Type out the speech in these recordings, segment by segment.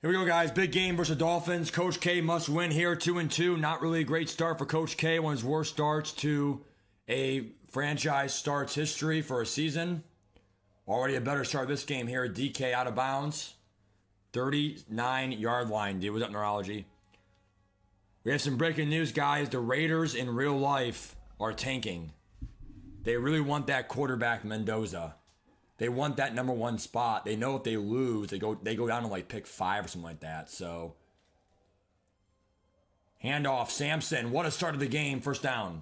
Here we go, guys. Big game versus Dolphins. Coach K must win here, 2-2. Not really a great start for Coach K. One of his worst starts to a franchise starts history for a season. Already a better start this game here. DK out of bounds. 39-yard line. Dude, what's up, neurology? We have some breaking news, guys. The Raiders in real life are tanking. They really want that quarterback, Mendoza. They want that number one spot. They know if they lose, they go down to like pick 5 or something like that. So, handoff, Sampson. What a start of the game. First down.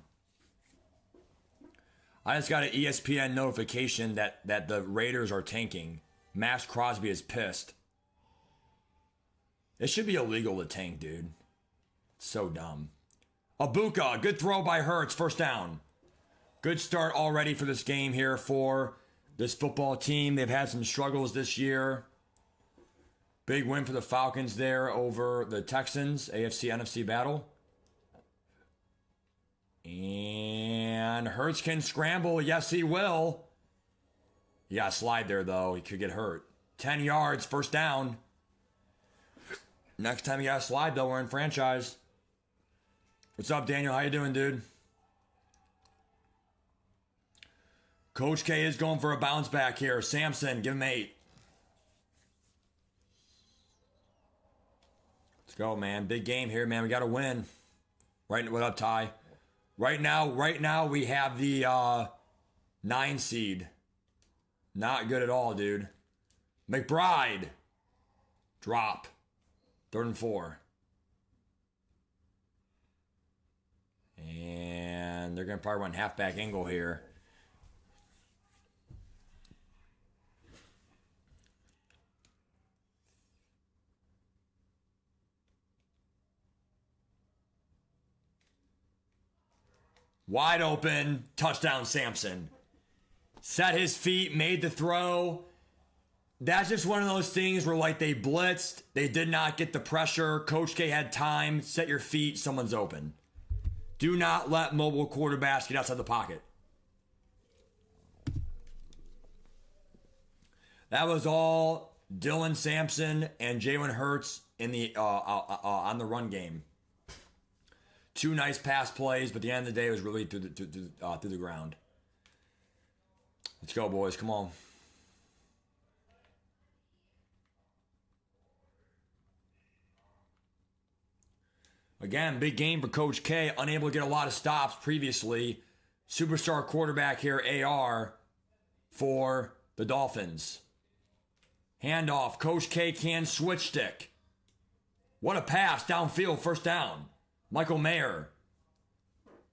I just got an ESPN notification that the Raiders are tanking. Max Crosby is pissed. It should be illegal to tank, dude. It's so dumb. Abuka, good throw by Hurts. First down. Good start already for this game here for this football team. They've had some struggles this year. Big win for the Falcons there over the Texans. AFC, NFC battle. And Hurts can scramble. Yes, he will. He got to slide there, though. He could get hurt. 10 yards, first down. Next time you got to slide, though, we're in franchise. What's up, Daniel? How you doing, dude? Coach K is going for a bounce back here. Sampson, give him 8. Let's go, man. Big game here, man. We got to win. Right, what up, Ty? Right now, we have the 9 seed. Not good at all, dude. McBride. Drop. 3rd and 4. And they're going to probably run halfback angle here. Wide open, touchdown Sampson. Set his feet, made the throw. That's just one of those things where like they blitzed, they did not get the pressure. Coach K had time, set your feet, someone's open. Do not let mobile quarterbacks get outside the pocket. That was all Dylan Sampson and Jalen Hurts in the on the run game. 2 nice pass plays, but at the end of the day, it was really through the ground. Let's go, boys. Come on. Again, big game for Coach K. Unable to get a lot of stops previously. Superstar quarterback here, AR, for the Dolphins. Handoff. Coach K can switch stick. What a pass. Downfield, first down. Michael Mayer.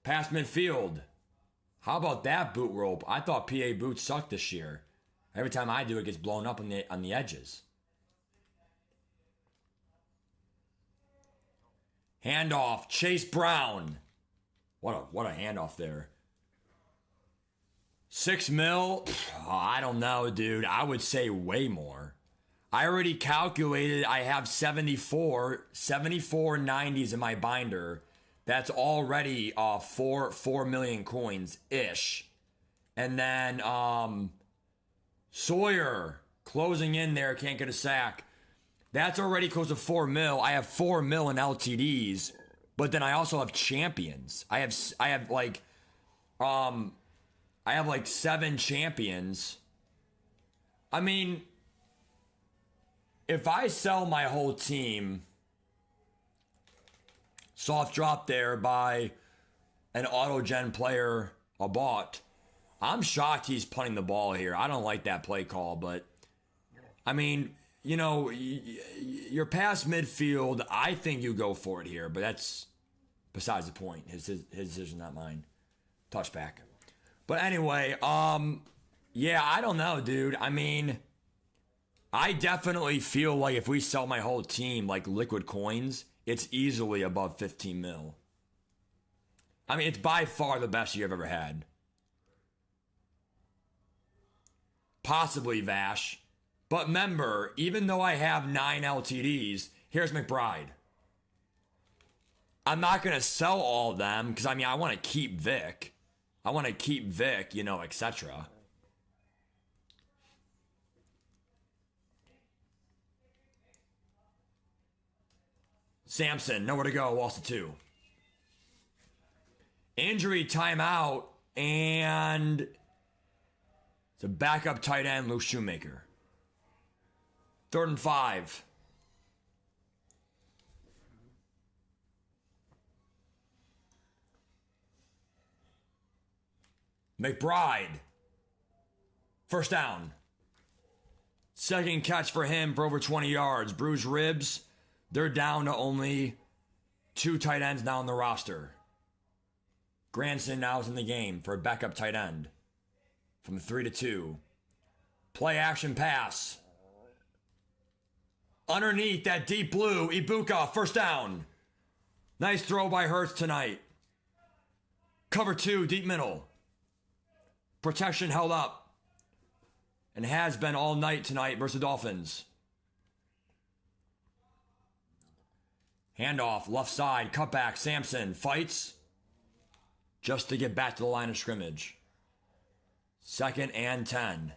Past midfield. How about that boot rope? I thought PA boots sucked this year. Every time I do, it gets blown up on the edges. Handoff. Chase Brown. What a handoff there. $6 million? I don't know, dude. I would say way more. I already calculated I have 74 90s in my binder. That's already 4 million coins-ish. And then Sawyer closing in there, can't get a sack. That's already close to 4 mil. I have 4 mil in LTDs, but then I also have champions. I have like 7 champions. I mean, if I sell my whole team, soft drop there by an auto-gen player I bought, I'm shocked he's punting the ball here. I don't like that play call, but I mean, you know, you're past midfield. I think you go for it here, but that's besides the point. His decision, not mine. Touchback. But anyway, yeah, I don't know, dude. I mean, I definitely feel like if we sell my whole team like liquid coins, it's easily above 15 mil. I mean, it's by far the best year I've ever had. Possibly Vash. But remember, even though I have 9 LTDs, here's McBride. I'm not going to sell all of them because, I mean, I want to keep Vic. I want to keep Vic, you know, etc. Sampson, nowhere to go, lost to 2. Injury timeout, and it's a backup tight end, Luke Shoemaker. 3rd and 5. McBride. First down. Second catch for him for over 20 yards. Bruised ribs. They're down to only 2 tight ends now on the roster. Granson now is in the game for a backup tight end. From 3 to 2. Play action pass. Underneath that deep blue. Ibuka, first down. Nice throw by Hurts tonight. Cover 2, deep middle. Protection held up. And has been all night tonight versus the Dolphins. Handoff, left side, cutback, Sampson fights. Just to get back to the line of scrimmage. 2nd and 10.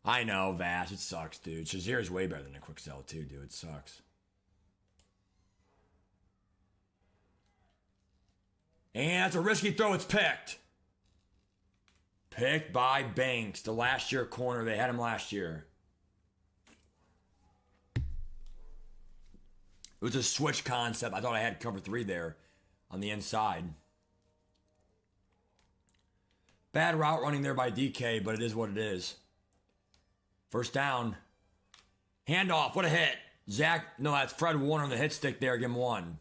I know, Vash, it sucks, dude. Shazir's way better than a quick sell, too, dude. It sucks. And it's a risky throw. It's picked. Picked by Banks, the last year corner. They had him last year. It was a switch concept. I thought I had cover 3 there on the inside. Bad route running there by DK, but it is what it is. First down. Handoff. What a hit. Zach. No, that's Fred Warner on the hit stick there. Give him 1.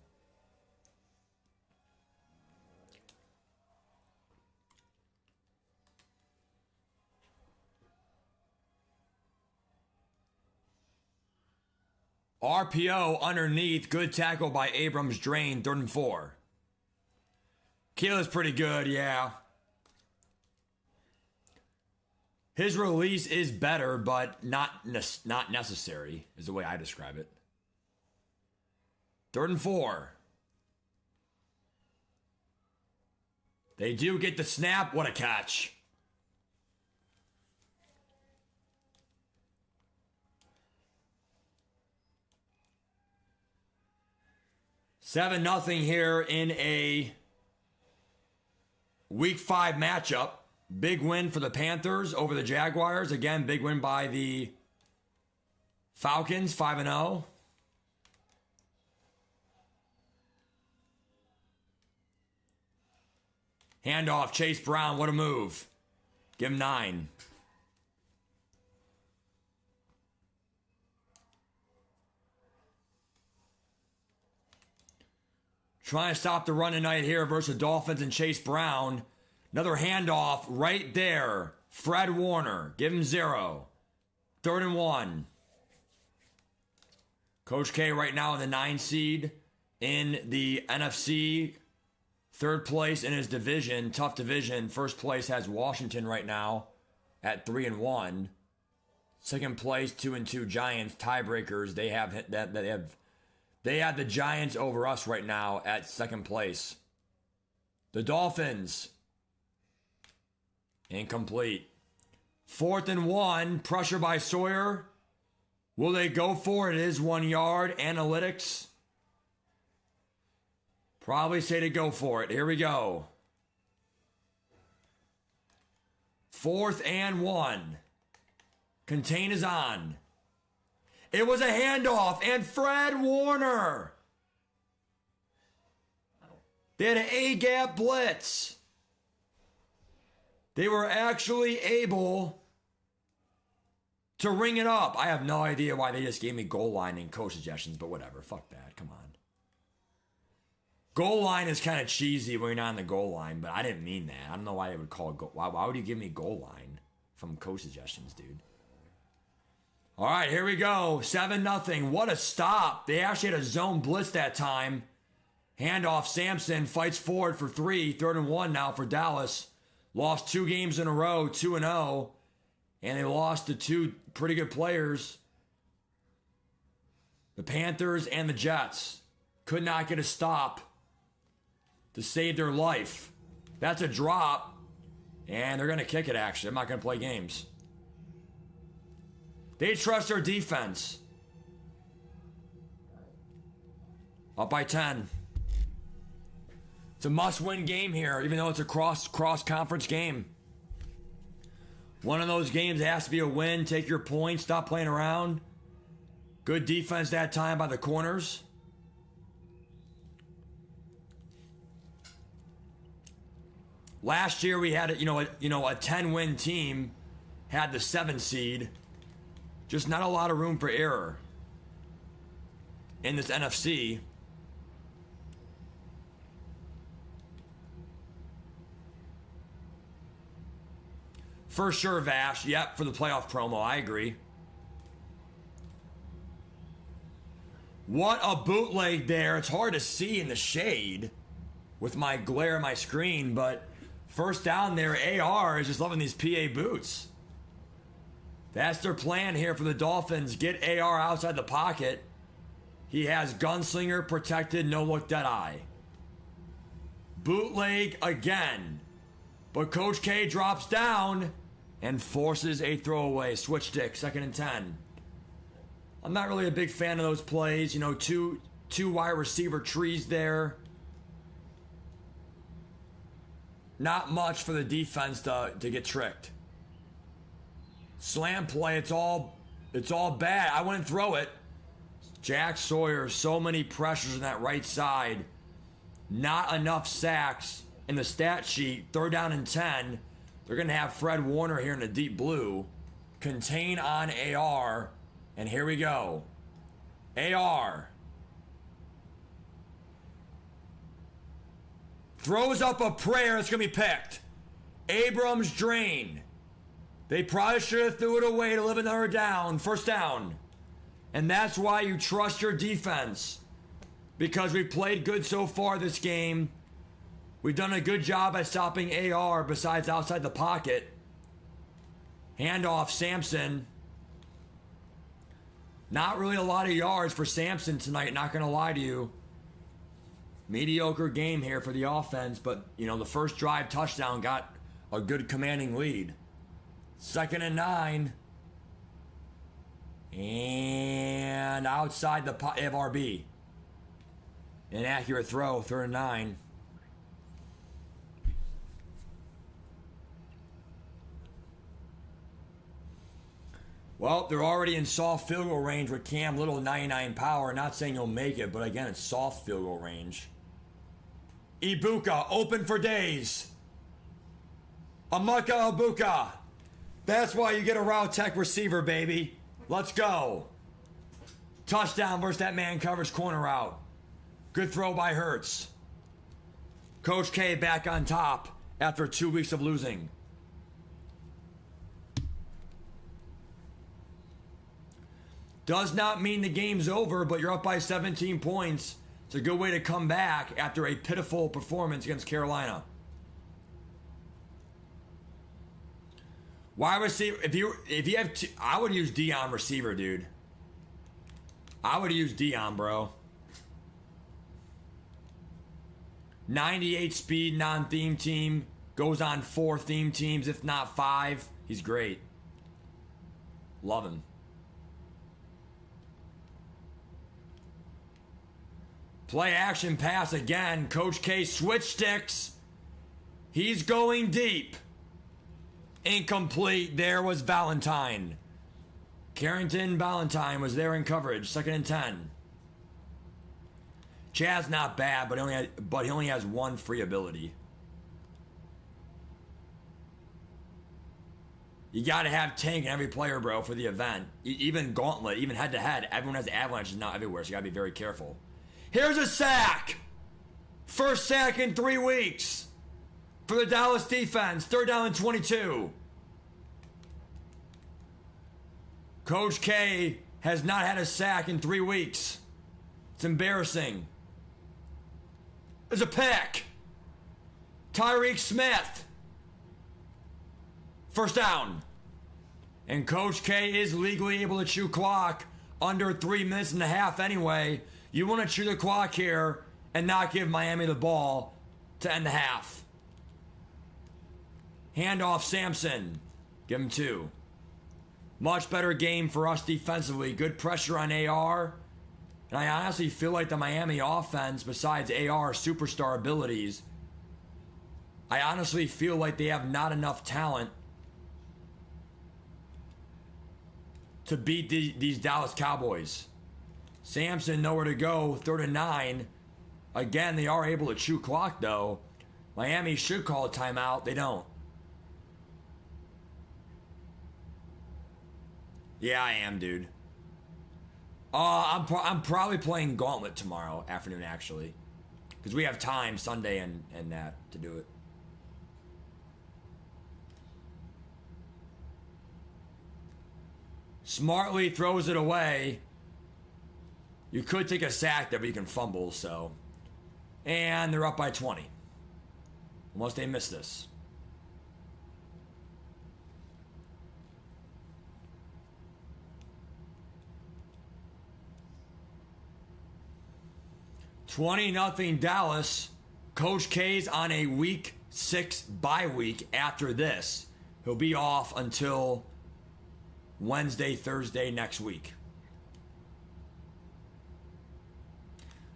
RPO underneath. Good tackle by Abrams. Drain. 3rd and 4. Keeler's pretty good, yeah. His release is better, but not necessary, is the way I describe it. 3rd and 4. They do get the snap. What a catch. Seven nothing here in a Week 5 matchup. Big win for the Panthers over the Jaguars. Again, big win by the Falcons, 5-0. Handoff, Chase Brown, what a move. Give him 9. Trying to stop the run tonight here versus the Dolphins and Chase Brown. Another handoff right there. Fred Warner. Give him 0. 3rd and 1. Coach K right now in the 9 seed in the NFC. 3rd place in his division. Tough division. 1st place has Washington right now at 3 and 1. 2nd place, 2 and 2 Giants. Tiebreakers. They have the Giants over us right now at 2nd place. The Dolphins. Incomplete. 4th and 1. Pressure by Sawyer. Will they go for it? It is 1 yard. Analytics. Probably say to go for it. Here we go. 4th and 1. Contain is on. It was a handoff, and Fred Warner. They had an A-gap blitz. They were actually able to ring it up. I have no idea why they just gave me goal line and coach suggestions, but whatever. Fuck that. Come on. Goal line is kind of cheesy when you're not on the goal line, but I didn't mean that. I don't know why they would call it goal. Why would you give me goal line from coach suggestions, dude? All right, here we go. 7-0. What a stop. They actually had a zone blitz that time. Handoff, Sampson fights forward for 3. 3rd and 1 now for Dallas. Lost 2 games in a row, 2-0. And they lost to 2 pretty good players. The Panthers and the Jets could not get a stop to save their life. That's a drop. And they're going to kick it, actually. I'm not going to play games. They trust their defense. Up by 10. It's a must-win game here, even though it's a cross-conference game. One of those games has to be a win. Take your points. Stop playing around. Good defense that time by the corners. Last year we had a 10-win team had the 7 seed. Just not a lot of room for error in this NFC. For sure, Vash. Yep, for the playoff promo. I agree. What a bootleg there. It's hard to see in the shade with my glare on my screen, but first down there, AR is just loving these PA boots. That's their plan here for the Dolphins. Get AR outside the pocket. He has gunslinger protected, no look dead eye. Bootleg again. But Coach K drops down and forces a throwaway. Switch stick, 2nd and 10. I'm not really a big fan of those plays. You know, two wide receiver trees there. Not much for the defense to get tricked. Slam play, it's all bad. I wouldn't throw it. Jack Sawyer, so many pressures on that right side. Not enough sacks in the stat sheet. 3rd down and 10. They're going to have Fred Warner here in the deep blue. Contain on AR. And here we go. AR. Throws up a prayer. It's going to be picked. Abrams drain. They probably should have threw it away to live another down. 1st down. And that's why you trust your defense. Because we've played good so far this game. We've done a good job at stopping AR besides outside the pocket. Handoff, Sampson. Not really a lot of yards for Sampson tonight, not going to lie to you. Mediocre game here for the offense, but, the first drive touchdown got a good commanding lead. 2nd and 9. And outside the FRB. Inaccurate throw, 3rd and 9. Well, they're already in soft field goal range with Cam Little, 99 power. Not saying he'll make it, but again, it's soft field goal range. Ibuka, open for days. Amaka Ibuka. That's why you get a route tech receiver, baby. Let's go. Touchdown versus that man coverage corner route. Good throw by Hurts. Coach K back on top after 2 weeks of losing. Does not mean the game's over, but you're up by 17 points. It's a good way to come back after a pitiful performance against Carolina. Wide receiver, if you have two, I would use Dion receiver, dude. I would use Dion, bro. 98 speed, non-theme team. Goes on 4 theme teams, if not 5. He's great. Love him. Play action pass again. Coach K switch sticks. He's going deep. Incomplete. There was Valentine. Carrington Valentine was there in coverage. 2nd and 10. Chad's not bad, but he only has 1 free ability. You got to have tank in every player, bro, for the event. Even gauntlet, even head-to-head. Everyone has avalanches now everywhere, so you got to be very careful. Here's a sack. First sack in 3 weeks for the Dallas defense. 3rd down and 22. Coach K has not had a sack in 3 weeks. It's embarrassing. There's a pick. Tyreek Smith. 1st down. And Coach K is legally able to chew clock under 3 minutes and a half anyway. You want to chew the clock here and not give Miami the ball to end the half. Handoff Sampson. Give him 2. Much better game for us defensively. Good pressure on AR. And I honestly feel like the Miami offense, besides AR superstar abilities, I honestly feel like they have not enough talent to beat these Dallas Cowboys. Sampson nowhere to go, 3rd and 9. Again, they are able to chew clock though. Miami should call a timeout. They don't. Yeah, I am, dude. I'm probably playing Gauntlet tomorrow afternoon, actually. Because we have time Sunday and that to do it. Smartly throws it away. You could take a sack there, but you can fumble, so. And they're up by 20. Unless they miss this. $20-0 Dallas. Coach K's on a week 6 bye week after this. He'll be off until Wednesday, Thursday next week.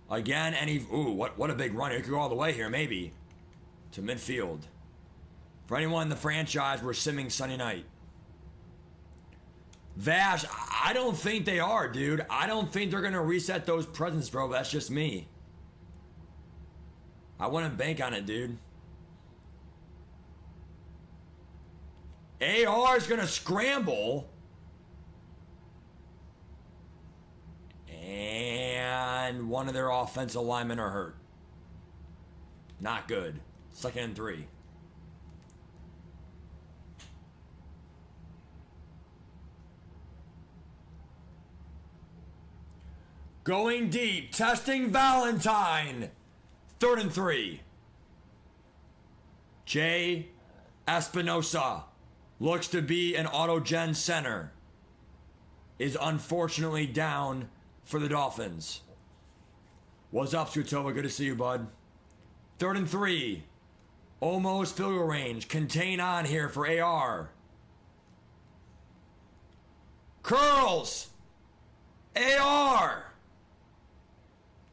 Again, what a big run. It could go all the way here, maybe. To midfield. For anyone in the franchise, we're simming Sunday night. Vash, I don't think they are, dude. I don't think they're going to reset those presents, bro. That's just me. I wouldn't bank on it, dude. AR is going to scramble. And one of their offensive linemen are hurt. Not good. 2nd and 3. Going deep. Testing Valentine. 3rd and 3. Jay Espinosa looks to be an autogen center. Is unfortunately down for the Dolphins. What's up, Sutova? Good to see you, bud. 3rd and 3. Almost field goal range. Contain on here for AR. Curls. AR.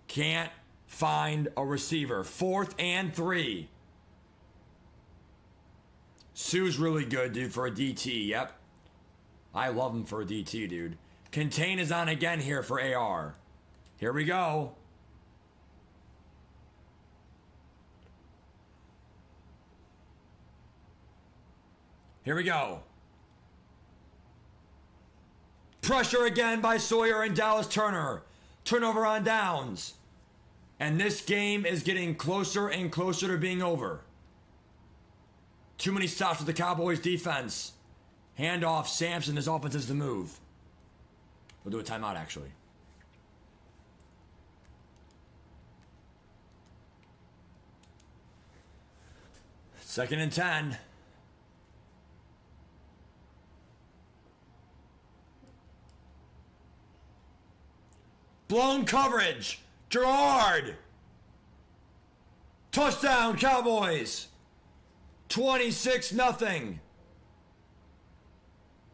Can't find a receiver. 4th and 3. Sue's really good, dude, for a DT. Yep. I love him for a DT, dude. Contain is on again here for AR. Here we go. Here we go. Pressure again by Sawyer and Dallas Turner. Turnover on downs. And this game is getting closer and closer to being over. Too many stops with the Cowboys defense. Handoff, Sampson, this offense is the move. We'll do a timeout, actually. Second and 10. Blown coverage. Gerard. Touchdown, Cowboys. 26-0.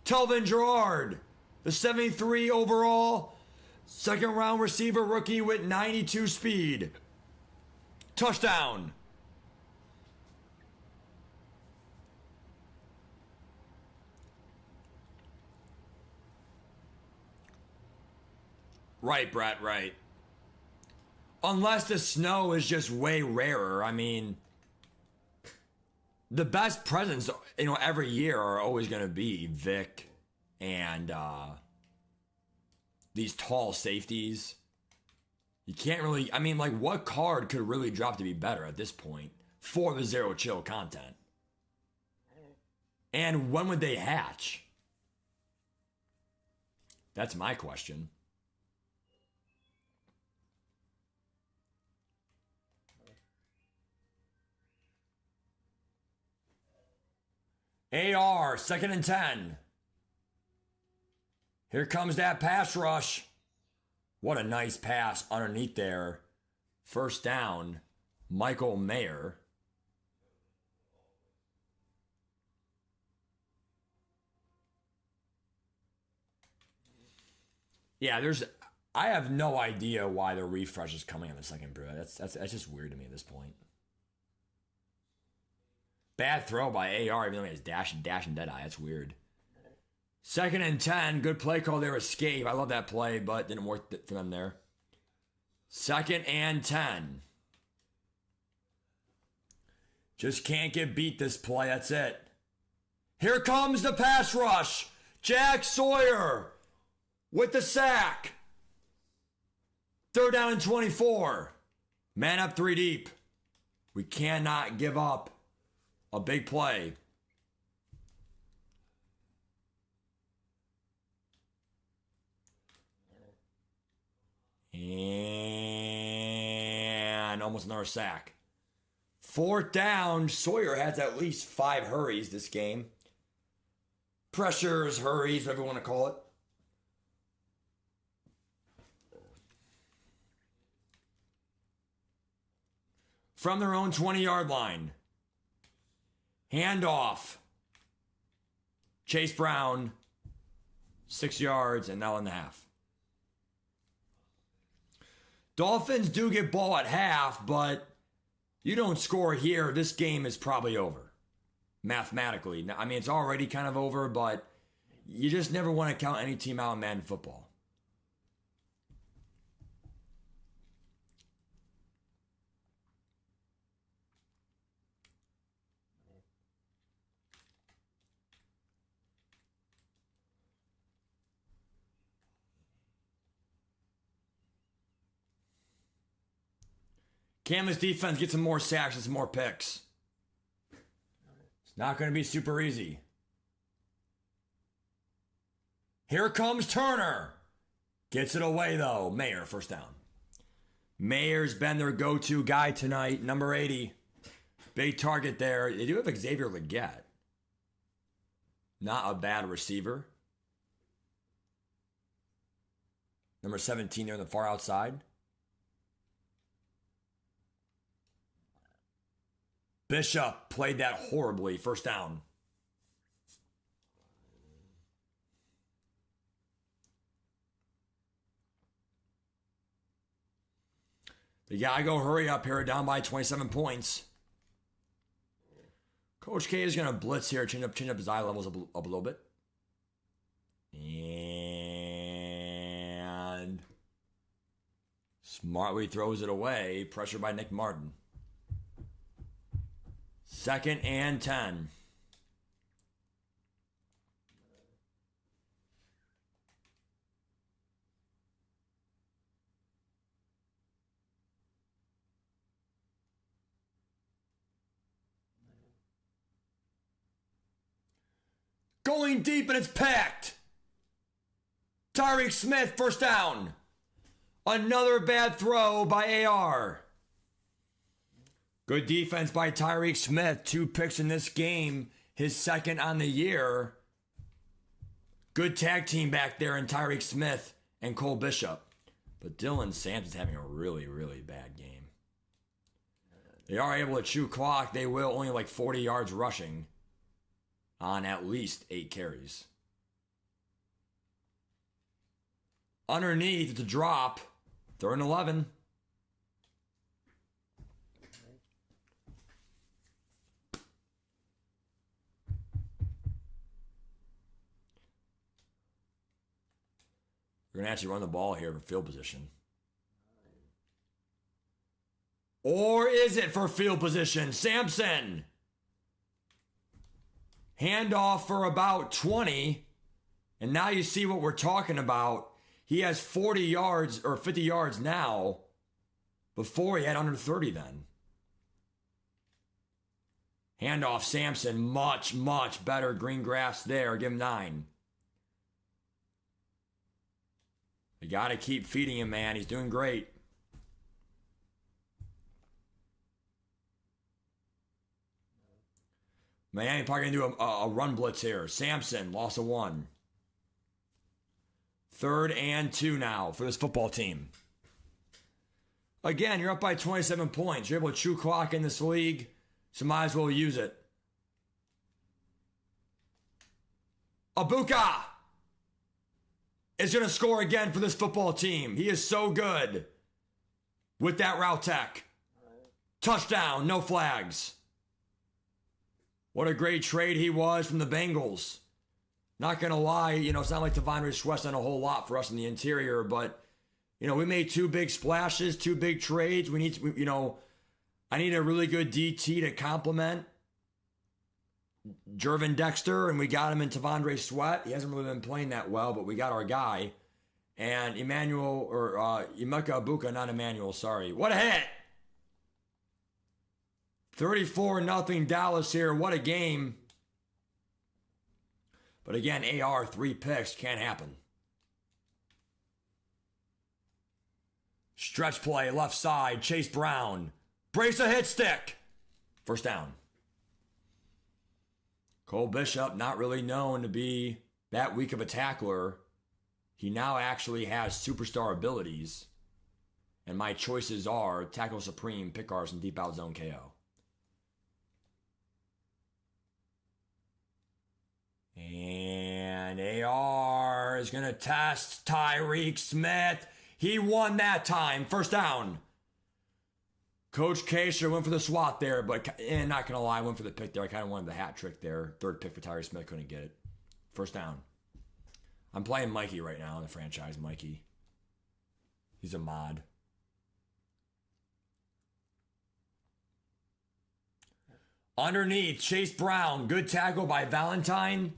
Telvin Gerard, the 73 overall, 2nd round receiver rookie with 92 speed. Touchdown. Right, Brett, right. Unless the snow is just way rarer. I mean, the best presents, every year are always going to be Vic and these tall safeties. You can't really, what card could really drop to be better at this point for the Zero Chill content? And when would they hatch? That's my question. AR, 2nd and 10. Here comes that pass rush. What a nice pass underneath there. 1st down, Michael Mayer. Yeah, I have no idea why the refresh is coming on the second period. That's just weird to me at this point. Bad throw by AR, even though he has dash and dead eye. That's weird. 2nd and 10. Good play call there, escape. I love that play, but didn't work for them there. 2nd and 10. Just can't get beat this play. That's it. Here comes the pass rush. Jack Sawyer with the sack. 3rd down and 24. Man up 3 deep. We cannot give up a big play. And almost another sack. 4th down. Sawyer has at least 5 hurries this game. Pressures, hurries, whatever you want to call it. From their own 20-yard line. Handoff. Chase Brown. 6 yards and now in the half. Dolphins do get ball at half, but you don't score here, this game is probably over. Mathematically. I mean, it's already kind of over, but you just never want to count any team out in Madden football. Can this defense get some more sacks and some more picks? It's not going to be super easy. Here comes Turner. Gets it away, though. Mayer, 1st down. Mayer's been their go-to guy tonight. Number 80. Big target there. They do have Xavier Legette. Not a bad receiver. Number 17 there on the far outside. Bishop played that horribly. 1st down. They gotta go hurry up here. Down by 27 points. Coach K is gonna blitz here. Change up his eye levels up a little bit. And smartly throws it away. Pressure by Nick Martin. 2nd and 10. Going deep and it's packed. Tyreek Smith, 1st down. Another bad throw by AR. Good defense by Tyreek Smith. 2 picks in this game. His 2nd on the year. Good tag team back there in Tyreek Smith and Cole Bishop. But Dylan Sampson's having a really, really bad game. They are able to chew clock. They will only like 40 yards rushing on at least 8 carries. Underneath, it's a drop. 3rd and 11. We're going to actually run the ball here for field position. Or is it for field position? Sampson. Handoff for about 20. And now you see what we're talking about. He has 40 yards or 50 yards now. Before he had under 30 then. Handoff Sampson. Much, much better green grass there. Give him 9. You got to keep feeding him, man. He's doing great. Miami probably going to do a run blitz here. Sampson, loss of 1. 3rd and 2 now for this football team. Again, you're up by 27 points. You're able to chew clock in this league, so might as well use it. Abuka is going to score again for this football team. He is so good with that route tech. Touchdown, no flags. What a great trade he was from the Bengals. Not going to lie, it's not like Devondre Sweat's done a whole lot for us in the interior, but, we made 2 big splashes, 2 big trades. We need to, I need a really good DT to complement Jervin Dexter, and we got him in Devondre Sweat. He hasn't really been playing that well, but we got our guy. And Emeka Ibuka, not Emmanuel, sorry. What a hit! 34-0 Dallas here. What a game. But again, AR, 3 picks, can't happen. Stretch play, left side, Chase Brown. Brace a hit stick. First down. Cole Bishop, not really known to be that weak of a tackler. He now actually has superstar abilities. And my choices are tackle supreme, pick ours, and deep out zone KO. And AR is going to test Tyreek Smith. He won that time. First down. Coach K should have went for the swat there, but not going to lie, I went for the pick there. I kind of wanted the hat trick there. 3rd pick for Tyreek Smith, couldn't get it. First down. I'm playing Mikey right now in the franchise, Mikey. He's a mod. Underneath, Chase Brown. Good tackle by Valentine.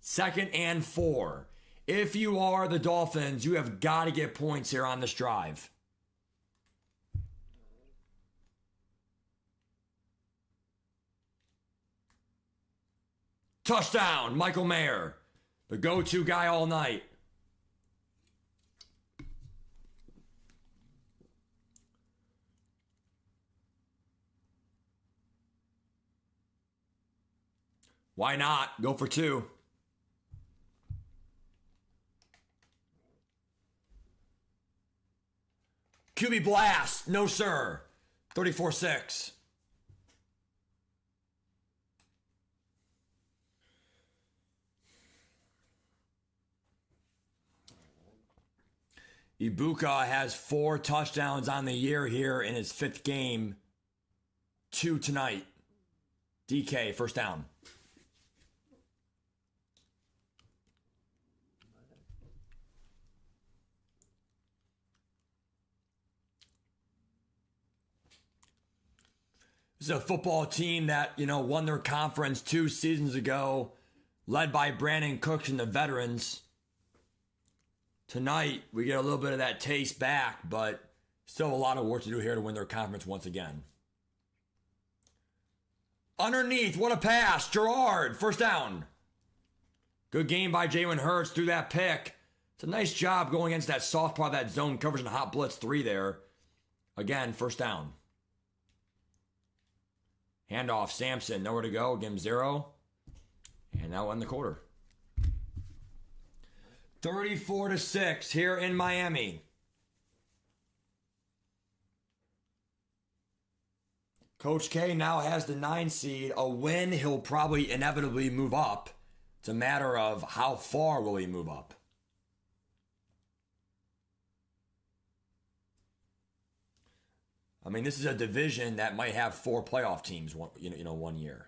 2nd and 4. If you are the Dolphins, you have got to get points here on this drive. Touchdown, Michael Mayer. The go-to guy all night. Why not? Go for 2. QB blast. No, sir. 34-6. Ibuka has 4 touchdowns on the year here in his 5th game. 2 tonight. DK, first down. This is a football team that, won their conference 2 seasons ago, led by Brandon Cooks and the veterans. Tonight, we get a little bit of that taste back, but still a lot of work to do here to win their conference once again. Underneath, what a pass. Gerard, first down. Good game by Jalen Hurts through that pick. It's a nice job going against that soft part of that zone coverage and hot blitz 3 there. Again, first down. Handoff, Sampson, nowhere to go. Give him 0. And now in the quarter. 34-6 here in Miami. Coach K now has the 9 seed. A win, he'll probably inevitably move up. It's a matter of how far will he move up. I mean, this is a division that might have 4 playoff teams one year.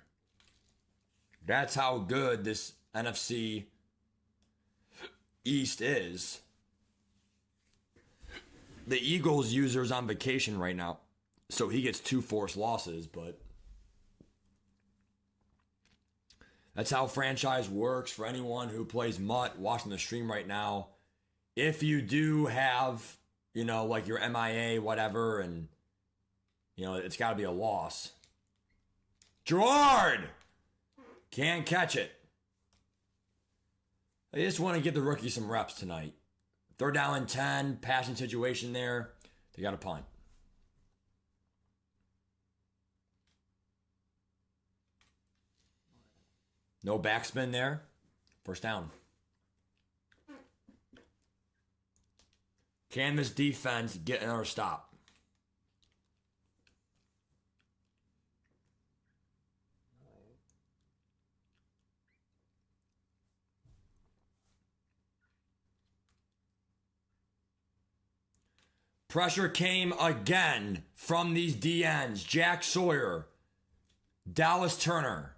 That's how good this NFC East is. The Eagles user's on vacation right now, so he gets 2 forced losses, but that's how franchise works for anyone who plays Mutt watching the stream right now. If you do have, like your MIA, whatever, and, it's got to be a loss. Gerard! Can't catch it. I just want to give the rookie some reps tonight. 3rd down and 10, passing situation there. They got a punt. No backspin there. First down. Can this defense get another stop? Pressure came again from these DNs. Jack Sawyer, Dallas Turner.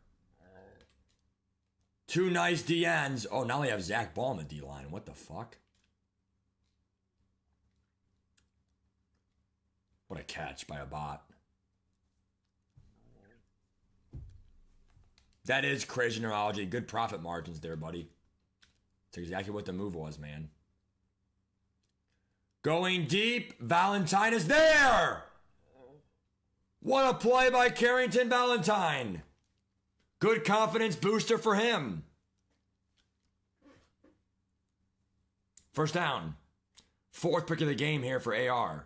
Two nice DNs. Oh, now they have Zach Ball in the D-line. What the fuck? What a catch by a bot. That is crazy neurology. Good profit margins there, buddy. That's exactly what the move was, man. Going deep. Valentine is there. What a play by Carrington Valentine. Good confidence booster for him. First down. Fourth pick of the game here for AR.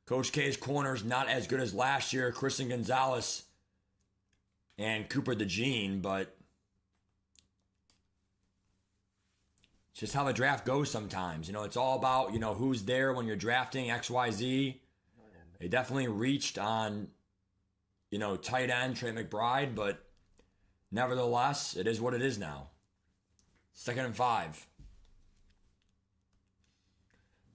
Coach K's corners not as good as last year. Christian Gonzalez and Cooper DeJean, but it's just how the draft goes sometimes. You know, it's all about, you know, who's there when you're drafting XYZ. They definitely reached on, you know, tight end Trey McBride, but nevertheless, it is what it is now. 2nd and 5.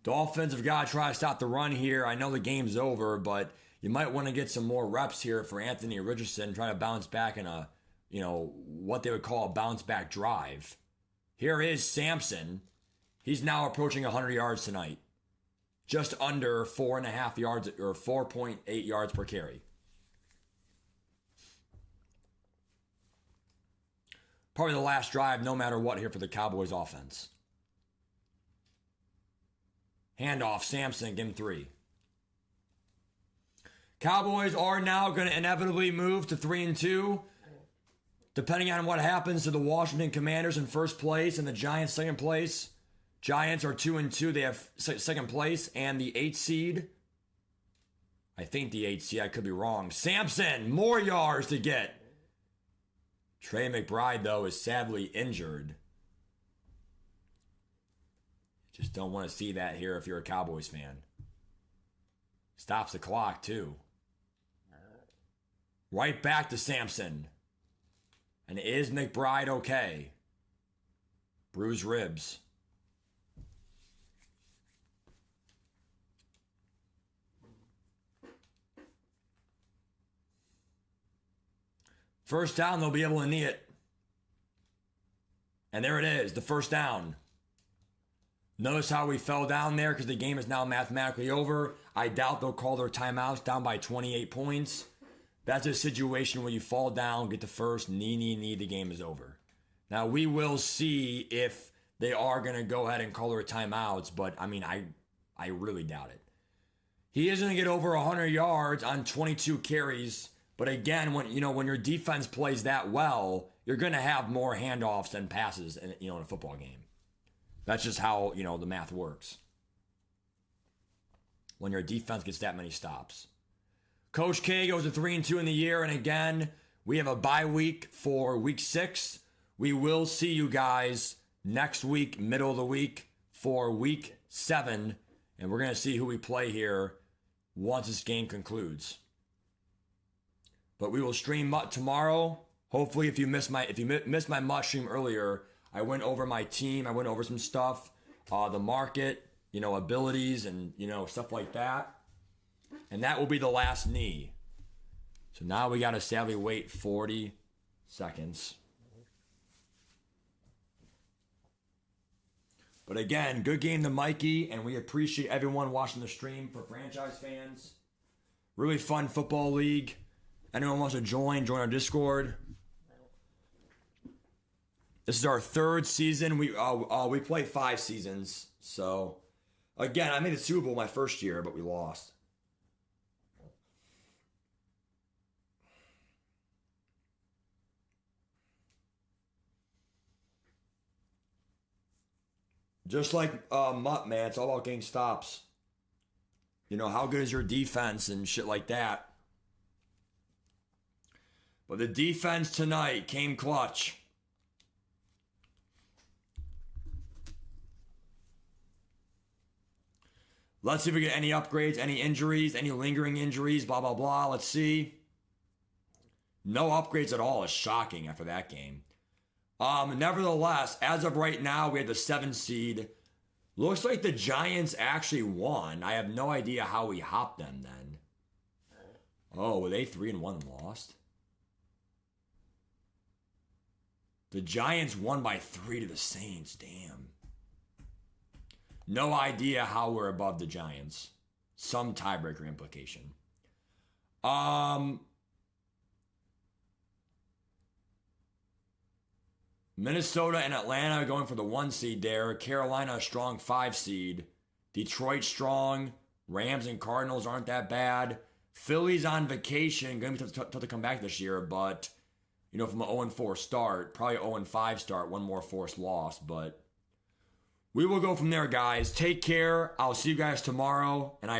Dolphins have got to try to stop the run here. I know the game's over, but you might want to get some more reps here for Anthony Richardson, trying to bounce back in a, you know, what they would call a bounce back drive. Here is Sampson. He's now approaching 100 yards tonight. Just under 4.5 yards or 4.8 yards per carry. Probably the last drive, no matter what, here for the Cowboys offense. Handoff, Sampson, give him 3. Cowboys are now going to inevitably move to 3-2. Depending on what happens to the Washington Commanders in first place and the Giants second place. Giants are 2-2. They have second place and the 8th seed. I think the 8th seed. I could be wrong. Sampson, more yards to get. Trey McBride, though, is sadly injured. Just don't want to see that here if you're a Cowboys fan. Stops the clock, too. Right back to Sampson. And is McBride okay? Bruised ribs. First down, they'll be able to knee it. And there it is, the first down. Notice how we fell down there because the game is now mathematically over. I doubt they'll call their timeouts, down by 28 points. That's a situation where you fall down, get the first, knee, the game is over. Now, we will see if they are going to go ahead and call their timeouts, but, I mean, I really doubt it. He is going to get over 100 yards on 22 carries. But again, when your defense plays that well, you're going to have more handoffs than passes in a football game. That's just how, the math works. When your defense gets that many stops. Coach K goes to 3-2 in the year, and again, we have a bye week for week 6. We will see you guys next week, middle of the week, for week 7, and we're going to see who we play here once this game concludes. But we will stream tomorrow. Hopefully, if you missed my must stream earlier, I went over my team. I went over some stuff, the market, abilities, and stuff like that. And that will be the last knee. So now we got to sadly wait 40 seconds. But again, good game to Mikey, and we appreciate everyone watching the stream. For franchise fans, really fun football league. Anyone wants to join our Discord. This is our 3rd season. We play 5 seasons. So, again, I made the Super Bowl my first year, but we lost. Just like Mutt, man, it's all about getting stops. How good is your defense and shit like that. But the defense tonight came clutch. Let's see if we get any upgrades, any injuries, any lingering injuries, blah, blah, blah. Let's see. No upgrades at all is shocking after that game. Nevertheless, as of right now, we had the 7 seed Looks like the Giants actually won. I have no idea how we hopped them then. Oh, were they 3-1 and lost? The Giants won by 3 to the Saints. Damn. No idea how we're above the Giants. Some tiebreaker implication. Minnesota and Atlanta going for the 1 seed there. Carolina a strong 5 seed. Detroit strong. Rams and Cardinals aren't that bad. Philly's on vacation. Going to be tough to come back this year, but you know, from an 0-4 start, probably 0-5 start, one more forced loss, but we will go from there, guys. Take care. I'll see you guys tomorrow, and I